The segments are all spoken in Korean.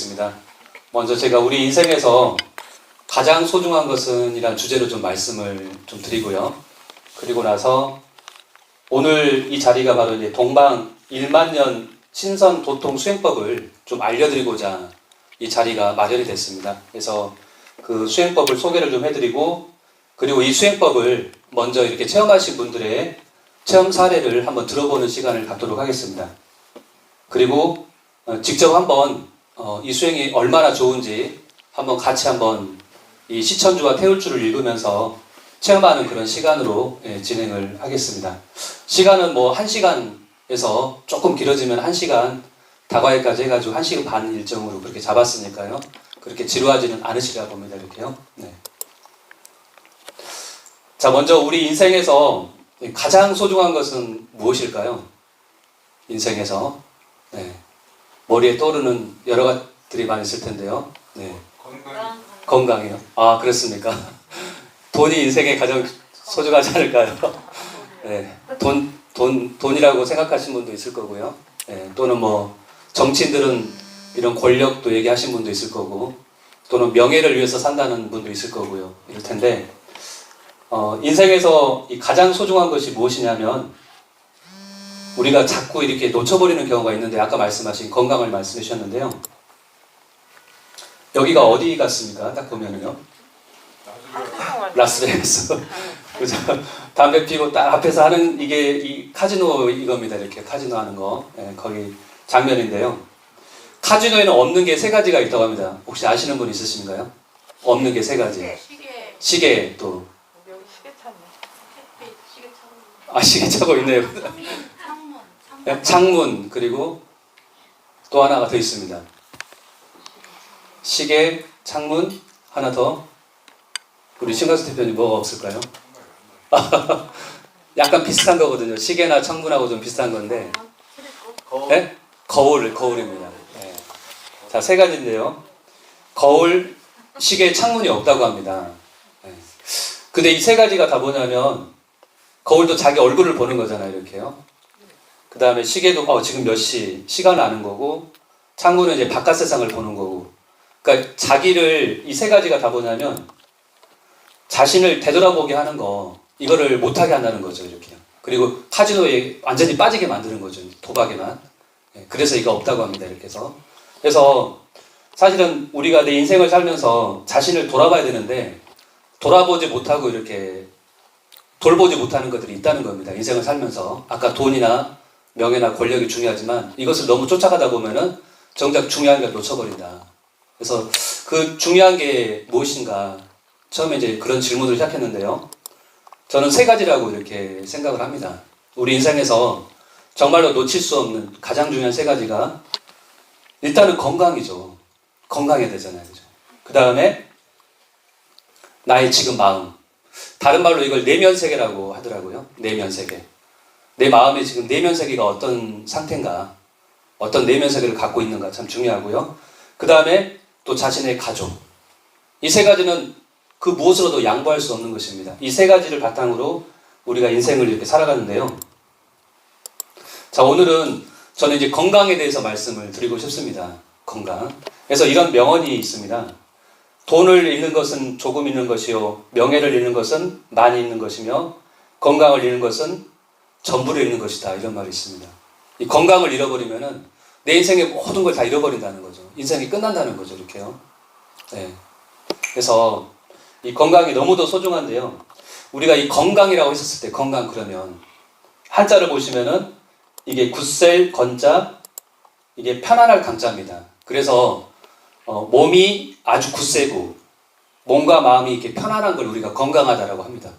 기도하겠습니다. 먼저 제가 우리 인생에서 가장 소중한 것은 이란 주제로 좀 말씀을 좀 드리고요. 그리고 나서 오늘 이 자리가 바로 이제 동방 1만 년 신선 도통 수행법을 좀 알려드리고자 이 자리가 마련이 됐습니다. 그래서 그 수행법을 소개를 좀 해드리고, 그리고 이 수행법을 먼저 이렇게 체험하신 분들의 체험 사례를 한번 들어보는 시간을 갖도록 하겠습니다. 그리고 직접 한번 이 수행이 얼마나 좋은지 한번 같이 한번 이 시천주와 태울주를 읽으면서 체험하는 그런 시간으로 진행을 하겠습니다. 시간은 뭐 1시간에서 조금 길어지면 1시간, 다과회까지 해가지고 1시간 반 일정으로 그렇게 잡았으니까요. 그렇게 지루하지는 않으시리라 봅니다. 이렇게요. 네. 자, 먼저 우리 인생에서 가장 소중한 것은 무엇일까요? 인생에서. 네. 머리에 떠오르는 여러 가지들이 많이 있을 텐데요. 네. 건강이요. 아, 그렇습니까? 돈이 인생에 가장 소중하지 않을까요? 네. 돈이라고 생각하시는 분도 있을 거고요. 네. 또는 뭐, 정치인들은 이런 권력도 얘기하신 분도 있을 거고, 또는 명예를 위해서 산다는 분도 있을 거고요. 이럴 텐데, 인생에서 이 가장 소중한 것이 무엇이냐면, 우리가 자꾸 이렇게 놓쳐버리는 경우가 있는데, 아까 말씀하신 건강을 말씀해 주셨는데요. 여기가 어디 같습니까? 딱 보면은요. 라스베가스. 그죠? 담배 피고 딱 앞에서 하는 이게 이 카지노 이겁니다. 이렇게 카지노 하는 거. 네, 거기 장면인데요. 카지노에는 없는 게 3가지가 있다고 합니다. 혹시 아시는 분 있으신가요? 없는 게 3가지. 시계 또. 여기 시계 차네. 시계 차고. 아, 시계 차고 있네요. 창문, 그리고 또 하나가 더 있습니다. 시계, 창문, 하나 더. 우리 신광수 대표님 뭐가 없을까요? 약간 비슷한 거거든요. 시계나 창문하고 좀 비슷한 건데. 네? 거울입니다. 네. 자, 3가지인데요. 거울, 시계, 창문이 없다고 합니다. 네. 근데 이 3가지가 다 뭐냐면, 거울도 자기 얼굴을 보는 거잖아요. 이렇게요. 그 다음에 시계도 지금 몇 시, 시간을 아는 거고, 창문은 이제 바깥 세상을 보는 거고. 그러니까 자기를 이 3가지가 다 뭐냐면, 자신을 되돌아보게 하는 거, 이거를 못하게 한다는 거죠. 이렇게. 그리고 카지노에 완전히 빠지게 만드는 거죠. 도박에만. 그래서 이거 없다고 합니다. 이렇게 해서. 그래서 사실은 우리가 내 인생을 살면서 자신을 돌아봐야 되는데, 돌아보지 못하고 이렇게 돌보지 못하는 것들이 있다는 겁니다. 인생을 살면서. 아까 돈이나 명예나 권력이 중요하지만 이것을 너무 쫓아가다 보면은 정작 중요한 걸 놓쳐버린다. 그래서 그 중요한 게 무엇인가. 처음에 이제 그런 질문을 시작했는데요. 저는 3가지라고 이렇게 생각을 합니다. 우리 인생에서 정말로 놓칠 수 없는 가장 중요한 3가지가 일단은 건강이죠. 건강해야 되잖아요. 그죠? 그 다음에 나의 지금 마음. 다른 말로 이걸 내면세계라고 하더라고요. 내면세계. 내 마음의 지금 내면세계가 어떤 상태인가, 어떤 내면세계를 갖고 있는가 참 중요하고요. 그 다음에 또 자신의 가족. 이 3가지는 그 무엇으로도 양보할 수 없는 것입니다. 이 3가지를 바탕으로 우리가 인생을 이렇게 살아가는데요. 자, 오늘은 저는 이제 건강에 대해서 말씀을 드리고 싶습니다. 건강. 그래서 이런 명언이 있습니다. 돈을 잃는 것은 조금 잃는 것이요, 명예를 잃는 것은 많이 잃는 것이며, 건강을 잃는 것은 전부를 잃는 것이다. 이런 말이 있습니다. 이 건강을 잃어버리면은 내 인생의 모든 걸 다 잃어버린다는 거죠. 인생이 끝난다는 거죠. 이렇게요. 네. 그래서 이 건강이 너무도 소중한데요. 우리가 이 건강이라고 했었을 때, 건강 그러면 한자를 보시면은 이게 굳셀 건자, 이게 편안할 강자입니다. 그래서 몸이 아주 굳세고 몸과 마음이 이렇게 편안한 걸 우리가 건강하다라고 합니다.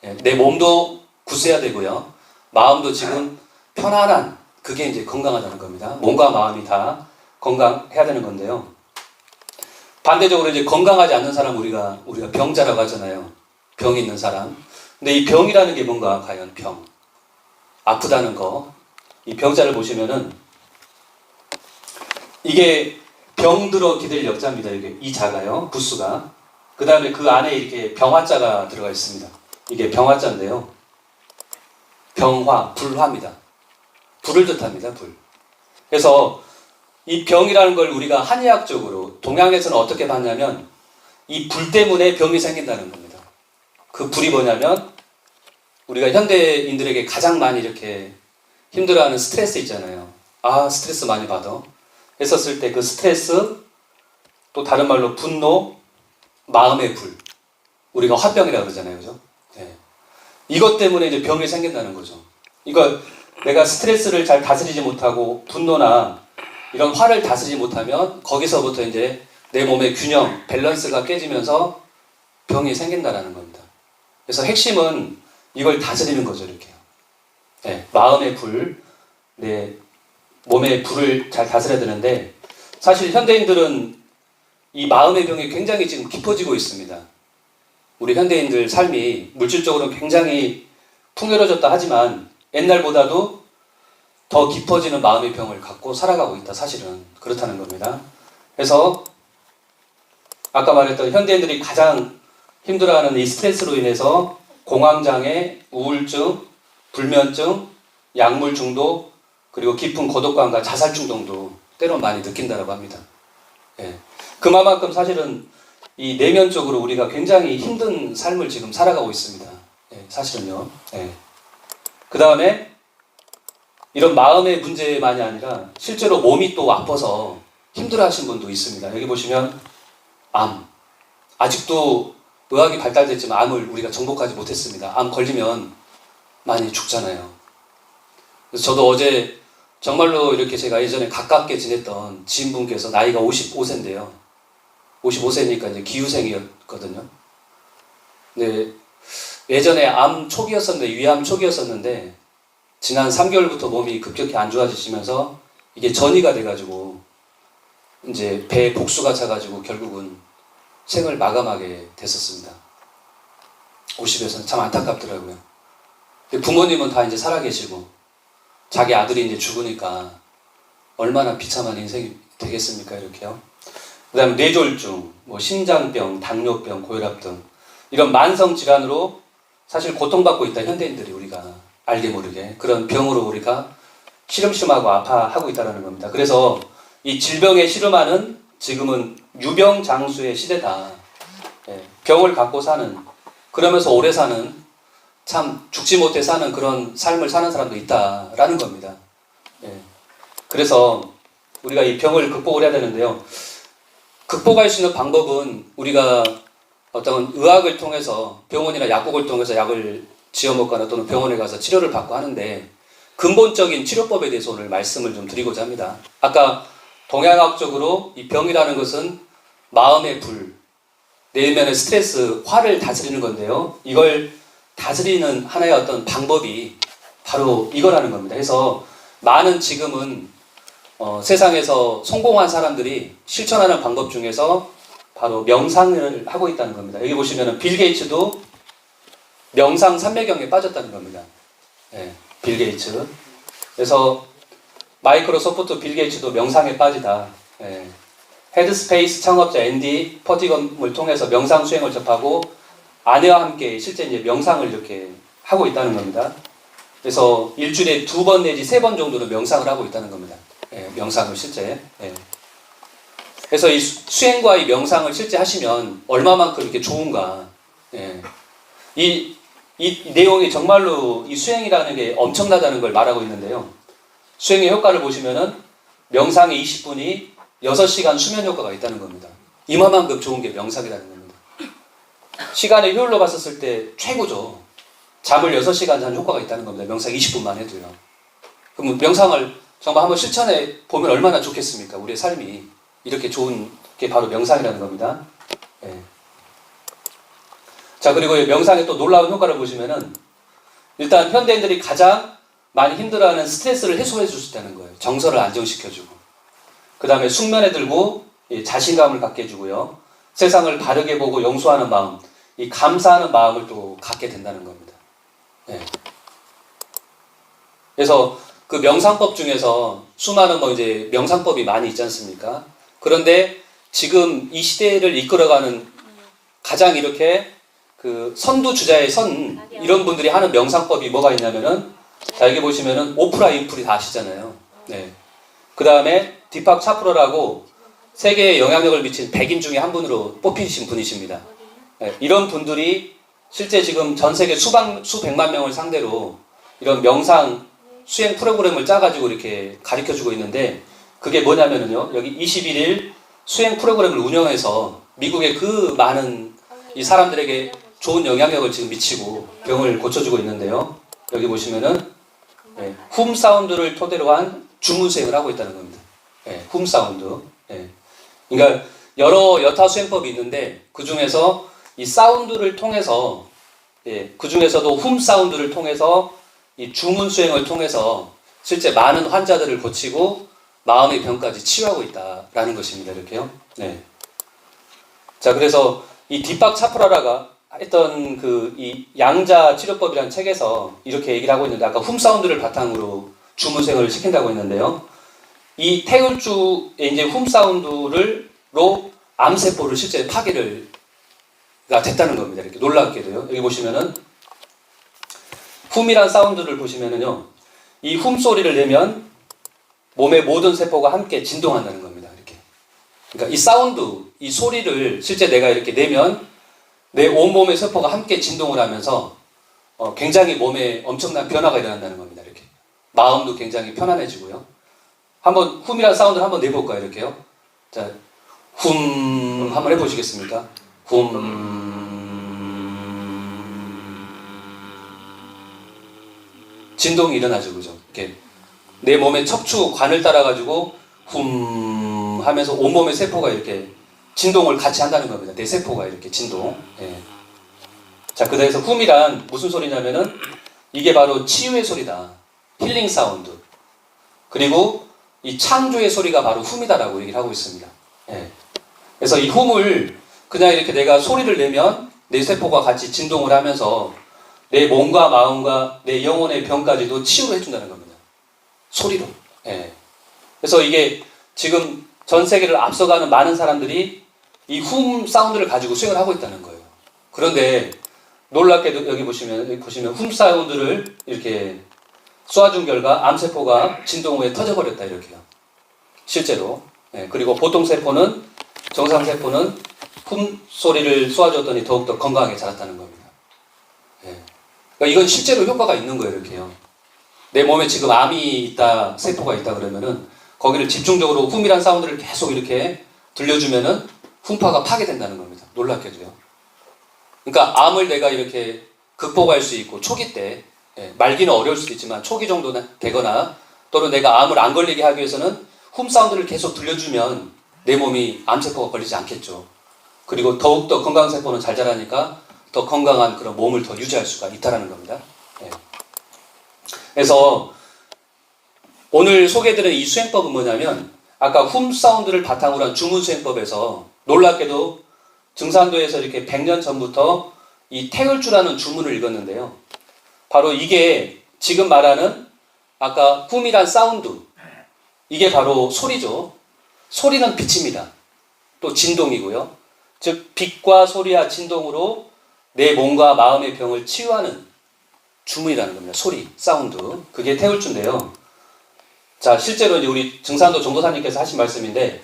내 몸도 굳세야 되고요. 마음도 지금 편안한, 그게 이제 건강하다는 겁니다. 몸과 마음이 다 건강해야 되는 건데요. 반대적으로 이제 건강하지 않는 사람 우리가 병자라고 하잖아요. 병이 있는 사람. 근데 이 병이라는 게 뭔가 과연 병. 아프다는 거. 이 병자를 보시면은 이게 병들어 기댈 역자입니다. 이게 이 자가요. 부수가. 그 다음에 그 안에 이렇게 병화자가 들어가 있습니다. 이게 병화자인데요. 병화, 불화입니다. 불을 뜻합니다. 불. 그래서 이 병이라는 걸 우리가 한의학적으로 동양에서는 어떻게 봤냐면 이 불 때문에 병이 생긴다는 겁니다. 그 불이 뭐냐면 우리가 현대인들에게 가장 많이 이렇게 힘들어하는 스트레스 있잖아요. 아, 스트레스 많이 받아. 했었을 때 그 스트레스, 또 다른 말로 분노, 마음의 불. 우리가 화병이라고 그러잖아요. 그죠? 네. 이것 때문에 이제 병이 생긴다는 거죠. 이거 내가 스트레스를 잘 다스리지 못하고 분노나 이런 화를 다스리지 못하면 거기서부터 이제 내 몸의 균형, 밸런스가 깨지면서 병이 생긴다는 겁니다. 그래서 핵심은 이걸 다스리는 거죠. 이렇게요. 네. 마음의 불, 내 몸의 불을 잘 다스려야 되는데 사실 현대인들은 이 마음의 병이 굉장히 지금 깊어지고 있습니다. 우리 현대인들 삶이 물질적으로는 굉장히 풍요로워졌다 하지만 옛날보다도 더 깊어지는 마음의 병을 갖고 살아가고 있다. 사실은 그렇다는 겁니다. 그래서 아까 말했던 현대인들이 가장 힘들어하는 이 스트레스로 인해서 공황장애, 우울증, 불면증, 약물 중독, 그리고 깊은 고독감과 자살 충동도 때론 많이 느낀다고 합니다. 예. 그만큼 사실은 이 내면적으로 우리가 굉장히 힘든 삶을 지금 살아가고 있습니다. 예, 사실은요. 예. 그 다음에 이런 마음의 문제만이 아니라 실제로 몸이 또 아파서 힘들어하신 분도 있습니다. 여기 보시면 암. 아직도 의학이 발달됐지만 암을 우리가 정복하지 못했습니다. 암 걸리면 많이 죽잖아요. 그래서 저도 어제 정말로 이렇게 제가 예전에 가깝게 지냈던 지인분께서 나이가 55세인데요. 55세니까 이제 기후생이었거든요. 근데 예전에 암 초기였었는데, 위암 초기였었는데, 지난 3개월부터 몸이 급격히 안 좋아지시면서 이게 전이가 돼가지고, 이제 배에 복수가 차가지고 결국은 생을 마감하게 됐었습니다. 50에서는 참 안타깝더라고요. 부모님은 다 이제 살아계시고, 자기 아들이 이제 죽으니까 얼마나 비참한 인생이 되겠습니까, 이렇게요. 그 다음에 뇌졸중, 뭐 심장병, 당뇨병, 고혈압 등 이런 만성 질환으로 사실 고통받고 있다, 현대인들이 우리가 알게 모르게 그런 병으로 우리가 시름시름하고 아파하고 있다는 겁니다. 그래서 이 질병에 시름하는 지금은 유병장수의 시대다. 예, 병을 갖고 사는, 그러면서 오래 사는, 참 죽지 못해 사는 그런 삶을 사는 사람도 있다라는 겁니다. 예, 그래서 우리가 이 병을 극복을 해야 되는데요. 극복할 수 있는 방법은 우리가 어떤 의학을 통해서, 병원이나 약국을 통해서 약을 지어 먹거나 또는 병원에 가서 치료를 받고 하는데, 근본적인 치료법에 대해서 오늘 말씀을 좀 드리고자 합니다. 아까 동양학적으로 이 병이라는 것은 마음의 불, 내면의 스트레스, 화를 다스리는 건데요. 이걸 다스리는 하나의 어떤 방법이 바로 이거라는 겁니다. 그래서 많은 지금은 세상에서 성공한 사람들이 실천하는 방법 중에서 바로 명상을 하고 있다는 겁니다. 여기 보시면 빌 게이츠도 명상 삼매경에 빠졌다는 겁니다. 네, 빌 게이츠. 그래서 마이크로소프트 빌 게이츠도 명상에 빠지다. 네. 헤드스페이스 창업자 앤디 퍼티건을 통해서 명상 수행을 접하고 아내와 함께 실제 이제 명상을 이렇게 하고 있다는 겁니다. 그래서 일주일에 2번 내지 3번 정도는 명상을 하고 있다는 겁니다. 예, 명상을 실제. 예. 그래서 이 수행과 이 명상을 실제 하시면 얼마만큼 이렇게 좋은가. 예. 이 내용이 정말로 이 수행이라는 게 엄청나다는 걸 말하고 있는데요. 수행의 효과를 보시면은 명상의 20분이 6시간 수면 효과가 있다는 겁니다. 이만큼 좋은 게 명상이라는 겁니다. 시간의 효율로 봤었을 때 최고죠. 잠을 6시간 자는 효과가 있다는 겁니다. 명상 20분만 해도요. 그럼 명상을 정말 한번 실천해 보면 얼마나 좋겠습니까? 우리의 삶이 이렇게 좋은 게 바로 명상이라는 겁니다. 네. 자, 그리고 명상의 또 놀라운 효과를 보시면은 일단 현대인들이 가장 많이 힘들어하는 스트레스를 해소해 줄 수 있다는 거예요. 정서를 안정시켜주고, 그 다음에 숙면에 들고 자신감을 갖게 해주고요. 세상을 바르게 보고 용서하는 마음, 이 감사하는 마음을 또 갖게 된다는 겁니다. 네. 그래서 그 명상법 중에서 수많은 이제 명상법이 많이 있지 않습니까? 그런데 지금 이 시대를 이끌어가는 가장 이렇게 그 선두주자의 이런 분들이 하는 명상법이 뭐가 있냐면은, 자, 여기 보시면은 오프라 윈프리 다 아시잖아요. 네. 그 다음에 디팍 차프로라고 세계에 영향력을 미친 100인 중에 한 분으로 뽑히신 분이십니다. 예, 이런 분들이 실제 지금 전 세계 수백만 명을 상대로 이런 명상 수행 프로그램을 짜가지고 이렇게 가르쳐주고 있는데, 그게 뭐냐면요, 여기 21일 수행 프로그램을 운영해서 미국의 그 많은 이 사람들에게 좋은 영향력을 지금 미치고 병을 고쳐주고 있는데요. 여기 보시면은 훔 사운드를 토대로 한 주문 수행을 하고 있다는 겁니다. 훔 사운드. 그러니까 여러 여타 수행법이 있는데 그 중에서 이 사운드를 통해서, 그 중에서도 훔 사운드를 통해서 이 주문 수행을 통해서 실제 많은 환자들을 고치고 마음의 병까지 치유하고 있다라는 것입니다. 이렇게요. 자, 그래서 이 디팍 차프라라가 했던 그 이 양자 치료법이라는 책에서 이렇게 얘기를 하고 있는데, 아까 훔 사운드를 바탕으로 주문 수행을 시킨다고 했는데요. 이 태울주의 이제 훔 사운드로 암세포를 실제 파괴가 됐다는 겁니다. 이렇게 놀랍게도요. 여기 보시면은 훔이란 사운드를 보시면은요, 이 훔 소리를 내면 몸의 모든 세포가 함께 진동한다는 겁니다. 이렇게. 그러니까 이 사운드, 이 소리를 실제 내가 이렇게 내면 내 온몸의 세포가 함께 진동을 하면서 굉장히 몸에 엄청난 변화가 일어난다는 겁니다. 이렇게. 마음도 굉장히 편안해지고요. 한번 훔이란 사운드를 한번 내볼까요? 이렇게요. 자, 훔 한번 해보시겠습니까? 훔. 진동이 일어나죠, 그죠? 이렇게 내 몸의 척추관을 따라가지고 훔 하면서 온몸의 세포가 이렇게 진동을 같이 한다는 겁니다. 내 세포가 이렇게 진동. 자, 그래서 훔이란 무슨 소리냐면은 이게 바로 치유의 소리다. 힐링 사운드. 그리고 이 창조의 소리가 바로 훔이다라고 얘기를 하고 있습니다. 그래서 이 훔을 그냥 이렇게 내가 소리를 내면 내 세포가 같이 진동을 하면서 내 몸과 마음과 내 영혼의 병까지도 치유를 해준다는 겁니다. 소리로. 그래서 이게 지금 전 세계를 앞서가는 많은 사람들이 이 훔 사운드를 가지고 수행을 하고 있다는 거예요. 그런데 놀랍게도 여기 보시면 훔 사운드를 이렇게 쏘아준 결과 암세포가 진동 후에 터져버렸다, 이렇게요. 실제로. 그리고 보통 세포는, 정상세포는 훔 소리를 쏘아줬더니 더욱더 건강하게 자랐다는 겁니다. 그러니까 이건 실제로 효과가 있는 거예요, 이렇게요. 내 몸에 지금 암이 있다, 세포가 있다 그러면은 거기를 집중적으로 훔이란 사운드를 계속 이렇게 들려주면은 훔파가 파괴된다는 겁니다. 놀랍게도요. 그러니까 암을 내가 이렇게 극복할 수 있고 초기 때, 말기는 어려울 수도 있지만 초기 정도 되거나 또는 내가 암을 안 걸리게 하기 위해서는 훔 사운드를 계속 들려주면 내 몸이 암세포가 걸리지 않겠죠. 그리고 더욱더 건강세포는 잘 자라니까 더 건강한 그런 몸을 더 유지할 수가 있다는 겁니다. 그래서 오늘 소개해드린 이 수행법은 뭐냐면, 아까 훔 사운드를 바탕으로 한 주문 수행법에서 놀랍게도 증산도에서 이렇게 100년 전부터 이 태울주라는 주문을 읽었는데요. 바로 이게 지금 말하는 아까 훔이란 사운드, 이게 바로 소리죠. 소리는 빛입니다. 또 진동이고요. 즉 빛과 소리와 진동으로 내 몸과 마음의 병을 치유하는 주문이라는 겁니다. 소리, 사운드. 그게 태울주인데요. 자, 실제로 이제 우리 증산도 정도사님께서 하신 말씀인데,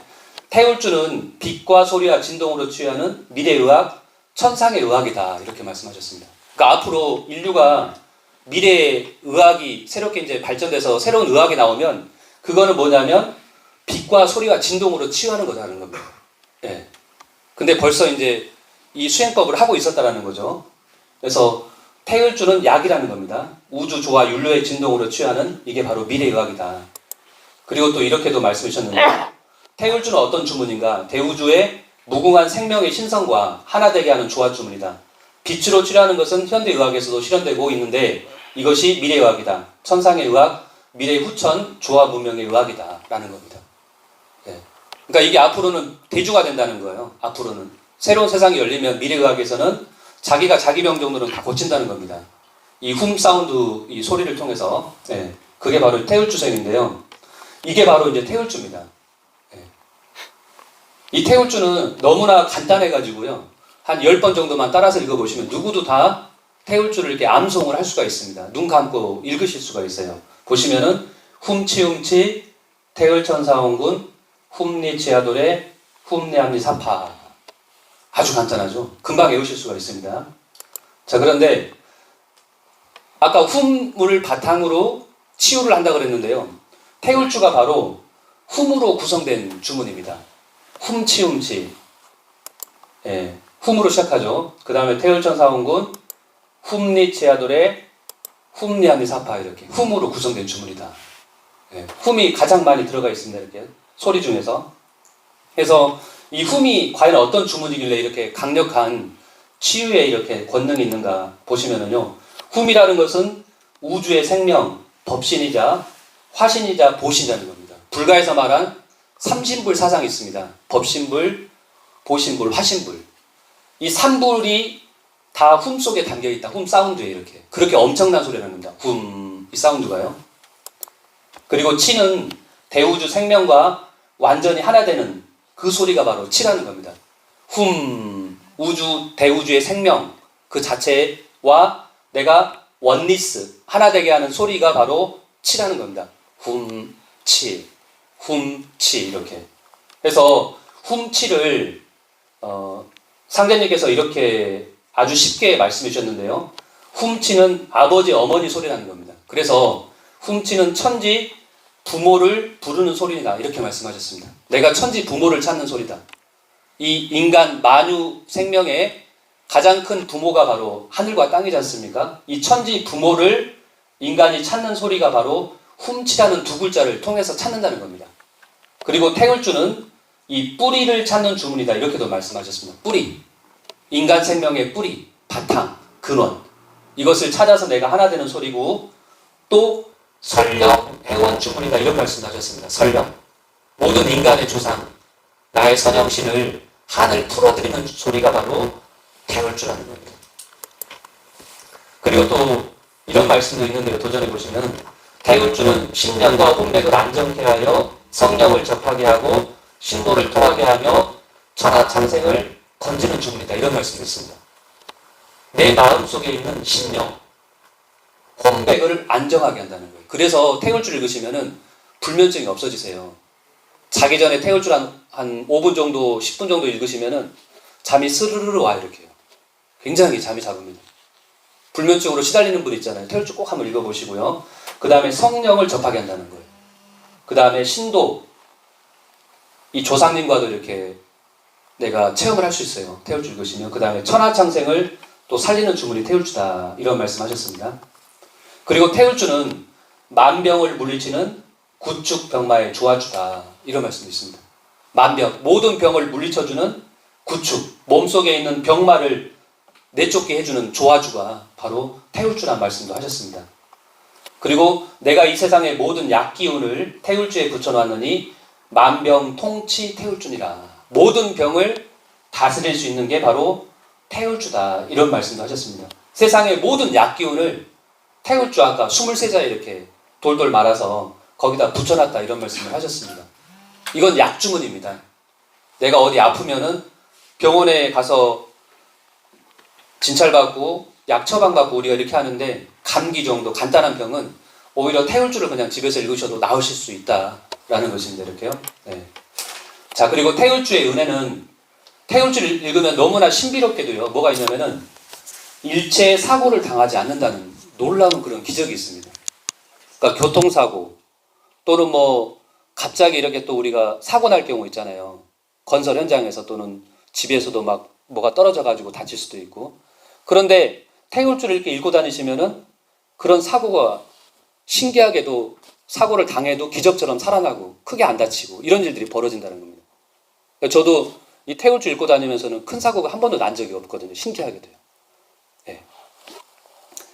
태울주는 빛과 소리와 진동으로 치유하는 미래의학, 천상의 의학이다. 이렇게 말씀하셨습니다. 그러니까 앞으로 인류가 미래의 의학이 새롭게 이제 발전돼서 새로운 의학이 나오면 그거는 뭐냐면 빛과 소리와 진동으로 치유하는 거라는 겁니다. 근데 벌써 이제 이 수행법을 하고 있었다라는 거죠. 그래서 태울주는 약이라는 겁니다. 우주 조화 윤료의 진동으로 치유하는, 이게 바로 미래의학이다. 그리고 또 이렇게도 말씀해 주셨는데, 태울주는 어떤 주문인가? 대우주의 무궁한 생명의 신성과 하나 되게 하는 조화 주문이다. 빛으로 치료하는 것은 현대의학에서도 실현되고 있는데 이것이 미래의학이다. 천상의 의학, 미래 후천 조화 문명의 의학이다. 라는 겁니다. 그러니까 이게 앞으로는 대주가 된다는 거예요. 앞으로는. 새로운 세상이 열리면 미래의학에서는 자기가 자기 병 정도는 다 고친다는 겁니다. 이 훔 사운드, 이 소리를 통해서. 그게 바로 태울주생인데요. 이게 바로 이제 태울주입니다. 이 태울주는 너무나 간단해가지고요. 한 10번 정도만 따라서 읽어보시면 누구도 다 태울주를 이렇게 암송을 할 수가 있습니다. 눈 감고 읽으실 수가 있어요. 보시면은 훔치훔치 태을천사원군 훔리치아돌의 훔내암리 사파. 아주 간단하죠. 금방 외우실 수가 있습니다. 자, 그런데 아까 훔을 바탕으로 치유를 한다 그랬는데요. 태울주가 바로 훔으로 구성된 주문입니다. 훔치. 예, 훔으로 시작하죠. 그 다음에 태울천사원군 훔리치아돌의 훔리암리 사파. 이렇게 훔으로 구성된 주문이다. 예, 훔이 가장 많이 들어가 있습니다. 이렇게 소리 중에서. 그래서 이 훔이 과연 어떤 주문이길래 이렇게 강력한 치유에 이렇게 권능이 있는가 보시면은요. 훔이라는 것은 우주의 생명, 법신이자 화신이자 보신이라는 겁니다. 불가에서 말한 삼신불 사상이 있습니다. 법신불, 보신불, 화신불. 이 삼불이 다 훔 속에 담겨 있다. 훔 사운드에 이렇게. 그렇게 엄청난 소리를 합니다. 훔, 이 사운드가요. 그리고 치는 대우주 생명과 완전히 하나 되는 그 소리가 바로 치라는 겁니다. 훔, 우주, 대우주의 생명 그 자체와 내가 원리스, 하나 되게 하는 소리가 바로 치라는 겁니다. 훔치, 이렇게. 그래서 훔치를 상자님께서 이렇게 아주 쉽게 말씀해 주셨는데요. 훔치는 아버지, 어머니 소리라는 겁니다. 그래서 훔치는 천지 부모를 부르는 소리다. 이렇게 말씀하셨습니다. 내가 천지 부모를 찾는 소리다. 이 인간 만유 생명의 가장 큰 부모가 바로 하늘과 땅이지 않습니까? 이 천지 부모를 인간이 찾는 소리가 바로 훔치라는 두 글자를 통해서 찾는다는 겁니다. 그리고 태울주는 이 뿌리를 찾는 주문이다. 이렇게도 말씀하셨습니다. 뿌리. 인간 생명의 뿌리, 바탕, 근원. 이것을 찾아서 내가 하나 되는 소리고 또 설령 해원 주문이다. 이런 말씀하셨습니다. 설령. 모든 인간의 조상, 나의 선영신을 한을 풀어드리는 소리가 바로 태울주라는 겁니다. 그리고 또 이런 말씀도 있는데요. 도전해 보시면 태울주는 신령과 혼맥을 안정케 하여 성령을 접하게 하고 신도를 통하게 하며 천하창생을 건지는 주문이다. 이런 말씀이 있습니다. 내 마음속에 있는 신령, 혼맥을 안정하게 한다는 거예요. 그래서 태울주를 읽으시면은 불면증이 없어지세요. 자기 전에 태울주를 한 5분 정도, 10분 정도 읽으시면은 잠이 스르르르 와 이렇게요. 굉장히 잠이 잡습니다. 불면증으로 시달리는 분 있잖아요. 태울주 꼭 한번 읽어보시고요. 그 다음에 성령을 접하게 한다는 거예요. 그 다음에 신도, 이 조상님과도 이렇게 내가 체험을 할 수 있어요. 태울주 읽으시면. 그 다음에 천하창생을 또 살리는 주문이 태울주다. 이런 말씀하셨습니다. 그리고 태울주는 만병을 물리치는 구축병마의 조화주다. 이런 말씀도 있습니다. 만병, 모든 병을 물리쳐주는 구축, 몸속에 있는 병마를 내쫓게 해주는 조화주가 바로 태울주란 말씀도 하셨습니다. 그리고 내가 이 세상의 모든 약기운을 태울주에 붙여놨느니 만병통치 태울주니라. 모든 병을 다스릴 수 있는 게 바로 태울주다. 이런 말씀도 하셨습니다. 세상의 모든 약기운을 태울주 아까 23자에 이렇게 돌돌 말아서 거기다 붙여놨다. 이런 말씀을 하셨습니다. 이건 약주문입니다. 내가 어디 아프면은 병원에 가서 진찰받고 약 처방받고 우리가 이렇게 하는데 감기 정도 간단한 병은 오히려 태울주를 그냥 집에서 읽으셔도 나으실 수 있다라는 것입니다. 이렇게요. 네. 자, 그리고 태울주의 은혜는 태울주를 읽으면 너무나 신비롭게도요. 뭐가 있냐면은 일체의 사고를 당하지 않는다는 놀라운 그런 기적이 있습니다. 그러니까 교통사고 또는 뭐 갑자기 이렇게 또 우리가 사고 날 경우 있잖아요. 건설 현장에서 또는 집에서도 막 뭐가 떨어져 가지고 다칠 수도 있고. 그런데 태울주를 이렇게 읽고 다니시면은 그런 사고가 신기하게도 사고를 당해도 기적처럼 살아나고 크게 안 다치고 이런 일들이 벌어진다는 겁니다. 저도 이 태울주 읽고 다니면서는 큰 사고가 한 번도 난 적이 없거든요. 신기하게도요. 네.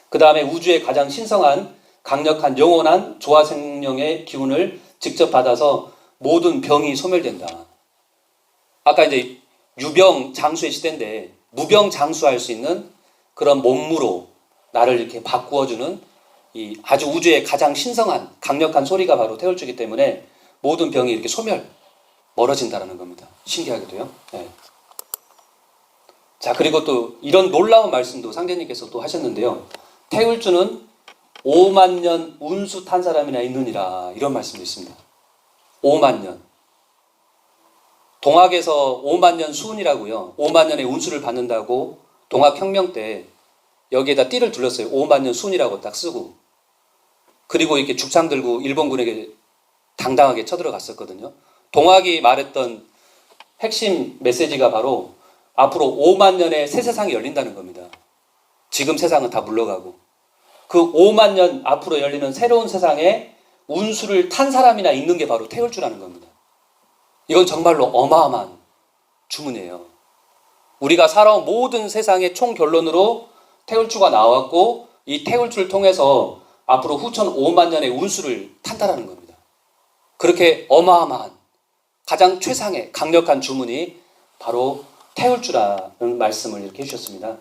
그 다음에 우주의 가장 신성한 강력한 영원한 조화생명의 기운을 직접 받아서 모든 병이 소멸된다. 아까 이제 유병 장수의 시대인데 무병 장수할 수 있는 그런 몸무로 나를 이렇게 바꾸어주는 이 아주 우주의 가장 신성한 강력한 소리가 바로 태울주이기 때문에 모든 병이 이렇게 멀어진다는 겁니다. 신기하게도요. 네. 자, 그리고 또 이런 놀라운 말씀도 상제님께서 또 하셨는데요. 태울주는 5만 년 운수 탄 사람이나 있느니라. 이런 말씀도 있습니다. 5만 년. 동학에서 5만 년 수운이라고요. 5만 년의 운수를 받는다고 동학혁명 때 여기에다 띠를 둘렀어요. 5만 년 수운이라고 딱 쓰고. 그리고 이렇게 죽창 들고 일본군에게 당당하게 쳐들어갔었거든요. 동학이 말했던 핵심 메시지가 바로 앞으로 5만 년의 새 세상이 열린다는 겁니다. 지금 세상은 다 물러가고 그 5만 년 앞으로 열리는 새로운 세상에 운수를 탄 사람이나 있는 게 바로 태울주라는 겁니다. 이건 정말로 어마어마한 주문이에요. 우리가 살아온 모든 세상의 총결론으로 태울주가 나왔고 이 태울주를 통해서 앞으로 후천 5만 년의 운수를 탄다라는 겁니다. 그렇게 어마어마한 가장 최상의 강력한 주문이 바로 태울주라는 말씀을 이렇게 해주셨습니다.